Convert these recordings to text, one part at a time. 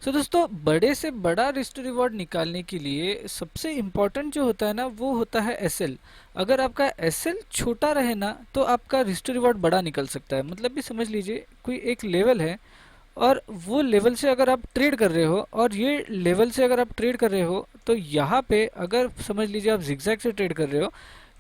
सो दोस्तों, बड़े से बड़ा रिस्ट रिवॉर्ड निकालने के लिए सबसे इम्पोर्टेंट जो होता है ना, वो होता है एसएल। अगर आपका एसएल छोटा रहे ना, तो आपका रिस्ट रिवॉर्ड बड़ा निकल सकता है। मतलब भी समझ लीजिए, कोई एक लेवल है और वो लेवल से अगर आप ट्रेड कर रहे हो, और ये लेवल से अगर आप ट्रेड कर रहे हो, तो यहाँ पे अगर समझ लीजिए आप जिगजैग से ट्रेड कर रहे हो,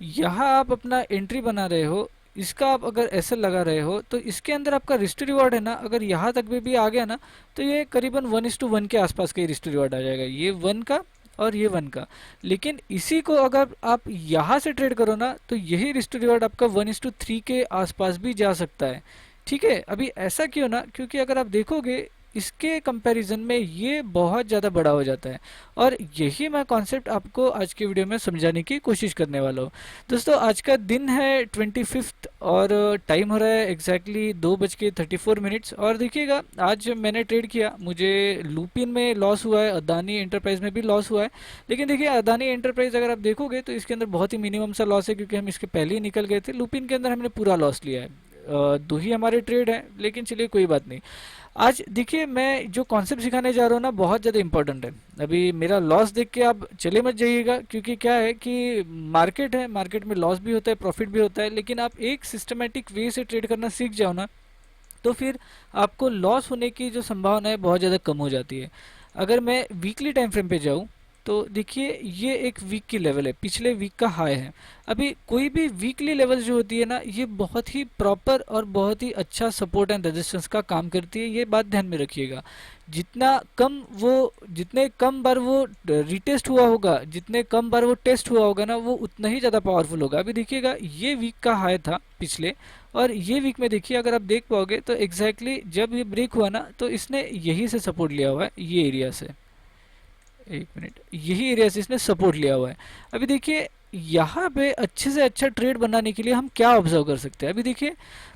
यहाँ आप अपना एंट्री बना रहे हो, इसका आप अगर एसएल लगा रहे हो, तो इसके अंदर आपका रिस्ट रिवॉर्ड है ना, अगर यहाँ तक भी आ गया ना, तो ये करीबन 1:1 के आसपास का ही रिस्ट रिवॉर्ड आ जाएगा, ये 1 का और ये 1 का। लेकिन इसी को अगर आप यहाँ से ट्रेड करो ना, तो यही रिस्ट रिवॉर्ड आपका 1:3 के आसपास भी जा सकता है। ठीक है, अभी ऐसा क्यों ना, क्योंकि अगर आप देखोगे इसके कंपैरिजन में ये बहुत ज़्यादा बड़ा हो जाता है। और यही मैं कॉन्सेप्ट आपको आज के वीडियो में समझाने की कोशिश करने वाला हूँ। दोस्तों, आज का दिन है 25th और टाइम हो रहा है एग्जैक्टली 2:34। और देखिएगा, आज मैंने ट्रेड किया, मुझे लूपिन में लॉस हुआ है, अदानी एंटरप्राइज में भी लॉस हुआ है। लेकिन देखिए, अदानी एंटरप्राइज अगर आप देखोगे तो इसके अंदर बहुत ही मिनिमम सा लॉस है, क्योंकि हम इसके पहले ही निकल गए थे। लूपिन के अंदर हमने पूरा लॉस लिया है। दो ही हमारे ट्रेड हैं, लेकिन चलिए कोई बात नहीं। आज देखिए, मैं जो कॉन्सेप्ट सिखाने जा रहा हूँ ना, बहुत ज़्यादा इंपॉर्टेंट है। अभी मेरा लॉस देख के आप चले मत जाइएगा, क्योंकि क्या है कि मार्केट है, मार्केट में लॉस भी होता है, प्रॉफिट भी होता है। लेकिन आप एक सिस्टमेटिक वे से ट्रेड करना सीख जाओ ना, तो फिर आपको लॉस होने की जो संभावना है बहुत ज़्यादा कम हो जाती है। अगर मैं वीकली टाइम फ्रेम पे जाऊँ, तो देखिए ये एक वीक की लेवल है, पिछले वीक का हाई है। अभी कोई भी वीकली लेवल जो होती है ना, ये बहुत ही प्रॉपर और बहुत ही अच्छा सपोर्ट एंड रेजिस्टेंस का काम करती है, ये बात ध्यान में रखिएगा। जितना कम वो जितने कम बार वो रिटेस्ट हुआ होगा, जितने कम बार वो टेस्ट हुआ होगा ना, वो उतना ही ज़्यादा पावरफुल होगा। अभी देखिएगा, ये वीक का हाई था पिछले, और ये वीक में देखिए, अगर आप देख पाओगे तो एग्जैक्टली जब ये ब्रेक हुआ ना, तो इसने यही से सपोर्ट लिया हुआ है, ये एरिया से। एक मिनट, यही एरिया से इसने सपोर्ट लिया हुआ है। अभी देखिए, यहाँ पे अच्छे से अच्छा ट्रेड बनाने के लिए हम क्या ऑब्जर्व कर सकते हैं। अभी देखिए,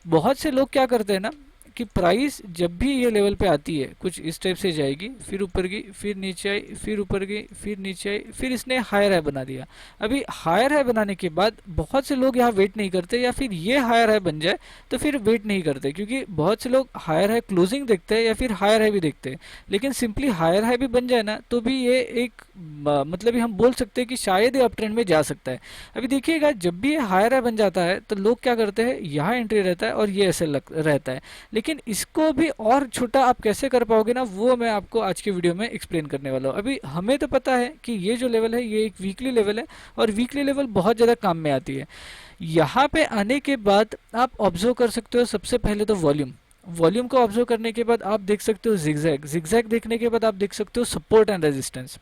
बहुत से लोग क्या करते हैं ना, कि प्राइस जब भी ये लेवल पे आती है, कुछ इस टाइप से जाएगी, फिर ऊपर गई, फिर नीचे आई, फिर ऊपर गई, फिर नीचे आई, फिर इसने हायर हाई बना दिया। अभी हायर हाई बनाने के बाद बहुत से लोग यहाँ वेट नहीं करते, या फिर ये हायर हाई बन जाए तो फिर वेट नहीं करते, क्योंकि बहुत से लोग हायर हाई क्लोजिंग देखते हैं या फिर हायर हाई भी देखते हैं। लेकिन सिंपली हायर हाई भी बन जाए ना, तो भी ये एक मतलब हम बोल सकते हैं कि शायद ये अप ट्रेंड में जा सकता है। अभी देखिएगा, जब भी ये हायर हाई बन जाता है, तो लोग क्या करते हैं, यहाँ एंट्री रहता है और ये ऐसे रहता है। लेकिन इसको भी और छोटा आप कैसे कर पाओगे ना, वो मैं आपको आज के वीडियो में एक्सप्लेन करने वाला हूँ। अभी हमें तो पता है कि ये जो लेवल है, ये एक वीकली लेवल है, और वीकली लेवल बहुत ज़्यादा काम में आती है। यहाँ पे आने के बाद आप ऑब्जर्व कर सकते हो, सबसे पहले तो वॉल्यूम। वॉल्यूम को ऑब्जर्व करने के बाद आप देख सकते हो जिगजैग। जिगजैग देखने के बाद आप देख सकते हो सपोर्ट एंड रेजिस्टेंस।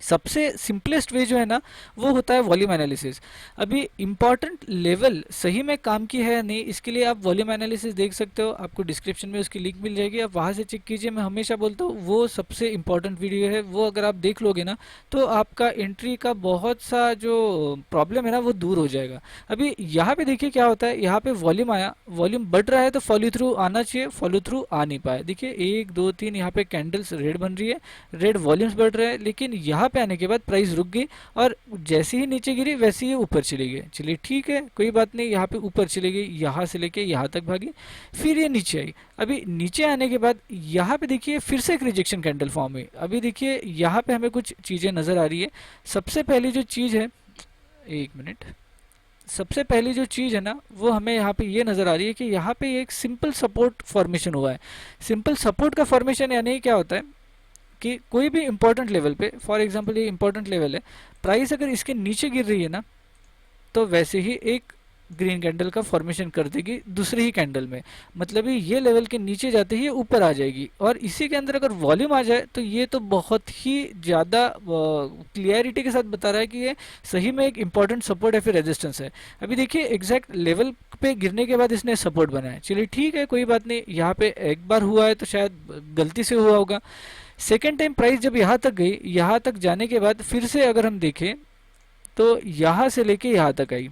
सबसे सिंपलेस्ट वे जो है ना, वो होता है वॉल्यूम एनालिसिस। अभी इंपॉर्टेंट लेवल सही में काम की है या नहीं, इसके लिए आप वॉल्यूम एनालिसिस देख सकते हो, आपको डिस्क्रिप्शन में उसकी लिंक मिल जाएगी, आप वहाँ से चेक कीजिए। मैं हमेशा बोलता हूँ, वो सबसे इंपॉर्टेंट वीडियो है, वो अगर आप देख लोगे ना, तो आपका एंट्री का बहुत सा जो प्रॉब्लम है ना, वो दूर हो जाएगा। अभी यहाँ पे देखिए क्या होता है, यहाँ पे वॉल्यूम आया, वॉल्यूम बढ़ रहा है, तो फॉलो थ्रू आना चाहिए, फॉलो थ्रू आ नहीं पाया। देखिए 1 2 3 यहाँ पे कैंडल्स रेड बन रही है, रेड वॉल्यूम्स बढ़ रहे हैं, लेकिन यहाँ पे आने के बाद प्राइस रुक गई, और जैसे ही नीचे गिरी वैसे ही ऊपर चली गई। चलिए ठीक है, कोई बात नहीं, यहाँ पे ऊपर चली गई, यहाँ से लेके यहाँ तक भागी, फिर ये नीचे आई। अभी नीचे आने के बाद यहाँ पे देखिए फिर से एक रिजेक्शन कैंडल फॉर्म हुई। अभी देखिए यहाँ पे हमें कुछ चीज़ें नज़र आ रही है। सबसे पहली जो चीज़ है, एक मिनट, सबसे पहली जो चीज़ है ना, वो हमें यहाँ पे ये नज़र आ रही है कि यहाँ पे एक सिंपल सपोर्ट फॉर्मेशन हुआ है। सिंपल सपोर्ट का फॉर्मेशन यानी क्या होता है, कि कोई भी इंपॉर्टेंट लेवल पे, फॉर एग्जांपल ये इंपॉर्टेंट लेवल है, प्राइस अगर इसके नीचे गिर रही है ना, तो वैसे ही एक ग्रीन कैंडल का फॉर्मेशन कर देगी दूसरी ही कैंडल में। मतलब ये लेवल के नीचे जाते ही ऊपर आ जाएगी, और इसी के अंदर अगर वॉल्यूम आ जाए, तो ये तो बहुत ही ज़्यादा क्लियरिटी के साथ बता रहा है कि ये सही में एक इंपॉर्टेंट सपोर्ट है, फिर रेजिस्टेंस है। अभी देखिए एग्जैक्ट लेवल पे गिरने के बाद इसने सपोर्ट बनाया। चलिए ठीक है, कोई बात नहीं, यहाँ पे एक बार हुआ है तो शायद गलती से हुआ होगा। सेकेंड टाइम प्राइस जब यहाँ तक गई, यहाँ तक जाने के बाद फिर से अगर हम देखें, तो यहाँ से लेके यहाँ तक आई,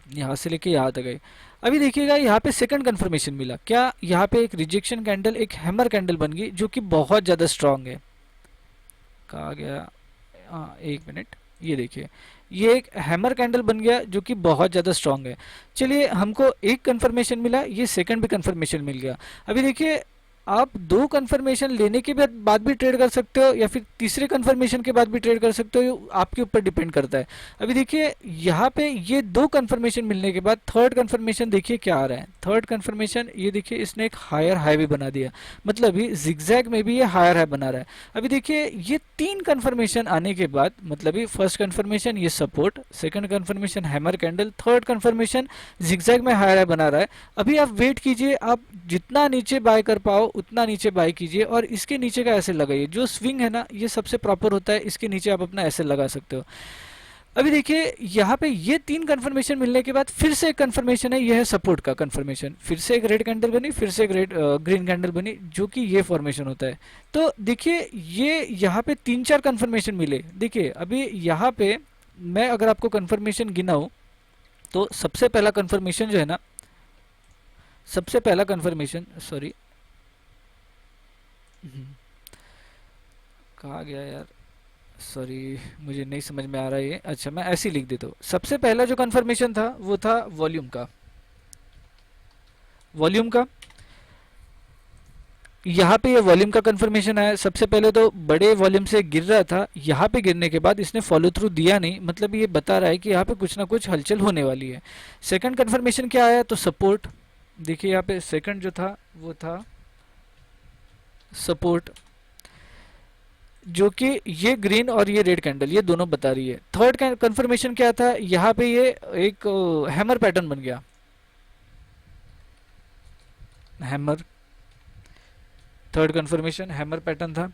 यहाँ से लेके यहाँ तक आई। अभी देखिएगा, यहाँ पे सेकंड कंफर्मेशन मिला क्या, यहाँ पे एक रिजेक्शन कैंडल, एक हैमर कैंडल बन गई, जो कि बहुत ज़्यादा स्ट्रांग है। कहा गया, हाँ एक मिनट, ये देखिए, ये एक हैमर कैंडल बन गया, जो कि बहुत ज़्यादा स्ट्रांग है। चलिए, हमको एक कंफर्मेशन मिला, ये सेकंड भी कंफर्मेशन मिल गया। अभी देखिए, आप दो कंफर्मेशन लेने के बाद भी ट्रेड कर सकते हो या फिर तीसरे कंफर्मेशन के बाद भी ट्रेड कर सकते हो, ये आपके ऊपर डिपेंड करता है। अभी देखिए यहाँ पे ये दो कंफर्मेशन मिलने के बाद थर्ड कंफर्मेशन देखिए क्या आ रहा है। थर्ड कंफर्मेशन ये देखिए इसने एक हायर हाई भी बना दिया, मतलब अभी जिगजैग में भी ये हायर हाई बना रहा है। अभी देखिए ये तीन कंफर्मेशन आने के बाद मतलब ये फर्स्ट कंफर्मेशन ये support, second confirmation hammer candle, third confirmation zigzag में हायर हाई बना रहा है। अभी आप वेट कीजिए, आप जितना नीचे बाय कर पाओ उतना नीचे बाय कीजिए और इसके नीचे का एसएल लगाइए। जो स्विंग है ना ये सबसे प्रॉपर होता है, इसके नीचे आप अपना एसएल लगा सकते हो। अभी देखिए यहाँ पे ये तीन कंफर्मेशन मिलने के बाद फिर से एक कंफर्मेशन है, ये है सपोर्ट का कंफर्मेशन, फिर से एक रेड कैंडल बनी, फिर से एक ग्रीन कैंडल बनी, जो कि ये फॉर्मेशन होता है। तो देखिए ये यहाँ पे तीन चार कंफर्मेशन मिले। देखिए अभी यहाँ पे मैं अगर आपको कंफर्मेशन गिनाऊं तो सबसे पहला कंफर्मेशन जो है ना, सबसे पहला कंफर्मेशन, सॉरी कहा गया यार, सॉरी मुझे नहीं समझ में आ रहा है ये। अच्छा मैं ऐसे ही लिख देता हूँ। सबसे पहला जो कंफर्मेशन था वो था वॉल्यूम का, वॉल्यूम का। यहाँ पे ये वॉल्यूम का कंफर्मेशन है। सबसे पहले तो बड़े वॉल्यूम से गिर रहा था, यहाँ पे गिरने के बाद इसने फॉलो थ्रू दिया नहीं, मतलब ये बता रहा है कि यहाँ पे कुछ ना कुछ हलचल होने वाली है। सेकंड कंफर्मेशन क्या आया, तो सपोर्ट। देखिए यहाँ पे सेकंड जो था वो था सपोर्ट, जो कि ये ग्रीन और ये रेड कैंडल ये दोनों बता रही है। थर्ड कंफर्मेशन क्या था, यहाँ पे ये एक हैमर पैटर्न बन गया, hammer. Third confirmation hammer pattern था।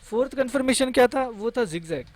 फोर्थ कंफर्मेशन क्या था, वो था जिगजैग।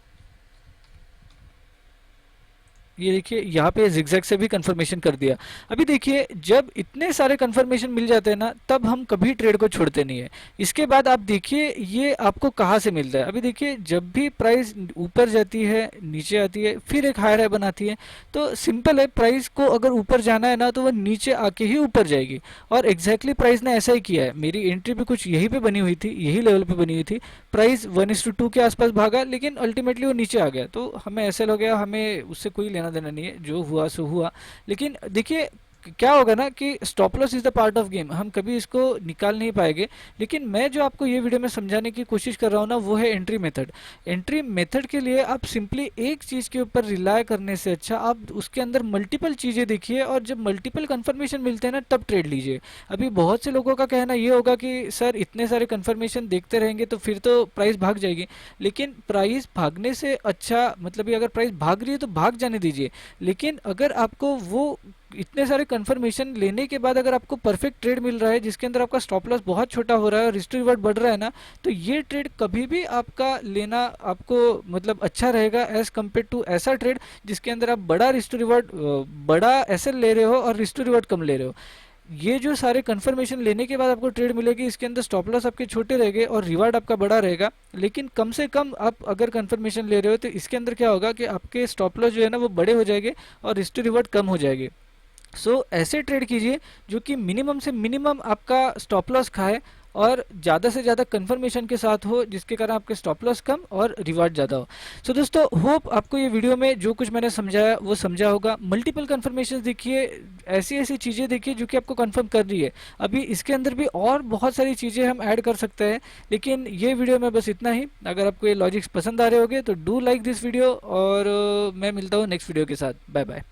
ये देखिए यहाँ पे जिगजैग से भी कंफर्मेशन कर दिया। अभी देखिए जब इतने सारे कंफर्मेशन मिल जाते हैं ना तब हम कभी ट्रेड को छोड़ते नहीं है। इसके बाद आप देखिए ये आपको कहाँ से मिलता है। अभी देखिए जब भी प्राइस ऊपर जाती है नीचे आती है फिर एक हायर हाई बनाती है, तो सिंपल है, प्राइस को अगर ऊपर जाना है ना तो वह नीचे आके ही ऊपर जाएगी। और एग्जैक्टली प्राइस ने ऐसा ही किया है। मेरी एंट्री भी कुछ यहीं पे बनी हुई थी, यही लेवल पे बनी हुई थी। प्राइस 1:2 के आसपास भागा लेकिन अल्टीमेटली वो नीचे आ गया, तो हमें ऐसे हो गया, हमें उससे कोई लेना देना नहीं है, जो हुआ सो हुआ। लेकिन देखिए क्या होगा ना कि stop loss is the part of game, हम कभी इसको निकाल नहीं पाएंगे। लेकिन मैं जो आपको ये वीडियो में समझाने की कोशिश कर रहा हूँ ना वो है एंट्री मेथड। एंट्री मेथड के लिए आप सिंपली एक चीज के ऊपर रिलाय करने से अच्छा आप उसके अंदर मल्टीपल चीजें देखिए और जब मल्टीपल कंफर्मेशन मिलते हैं ना तब ट्रेड लीजिए। अभी बहुत से लोगों का कहना ये होगा कि सर इतने सारे कंफर्मेशन देखते रहेंगे तो फिर तो प्राइस भाग जाएगी। लेकिन प्राइस भागने से अच्छा, मतलब ये अगर प्राइस भाग रही है तो भाग जाने दीजिए। लेकिन अगर आपको वो इतने सारे कंफर्मेशन लेने के बाद अगर आपको परफेक्ट ट्रेड मिल रहा है जिसके अंदर आपका स्टॉप लॉस बहुत छोटा हो रहा है और रिस्क रिवॉर्ड बढ़ रहा है ना, तो ये ट्रेड कभी भी आपका लेना आपको मतलब अच्छा रहेगा एज कम्पेयर टू ऐसा ट्रेड जिसके अंदर आप बड़ा रिस्क रिवॉर्ड, बड़ा एसएल ले रहे हो और रिस्क रिवॉर्ड कम ले रहे हो। ये जो सारे कंफर्मेशन लेने के बाद आपको ट्रेड मिलेगी, इसके अंदर स्टॉप लॉस आपके छोटे रहेंगे और रिवार्ड आपका बड़ा रहेगा। लेकिन कम से कम आप अगर कंफर्मेशन ले रहे हो तो इसके अंदर क्या होगा कि आपके स्टॉप लॉस जो है ना वो बड़े हो जाएंगे और रिस्क रिवॉर्ड कम हो जाएंगे। ऐसे ट्रेड कीजिए जो कि मिनिमम से मिनिमम आपका स्टॉप लॉस खाए और ज़्यादा से ज़्यादा कंफर्मेशन के साथ हो, जिसके कारण आपके स्टॉप लॉस कम और रिवार्ड ज़्यादा हो। दोस्तों होप आपको ये वीडियो में जो कुछ मैंने समझाया वो समझा होगा। मल्टीपल कंफर्मेशन देखिए, ऐसी ऐसी चीज़ें देखिए जो कि आपको कंफर्म कर रही है। अभी इसके अंदर भी और बहुत सारी चीज़ें हम ऐड कर सकते हैं, लेकिन ये वीडियो में बस इतना ही। अगर आपको ये लॉजिक्स पसंद आ रहे होंगे तो डू लाइक दिस वीडियो और मैं मिलता हूँ नेक्स्ट वीडियो के साथ। Bye bye.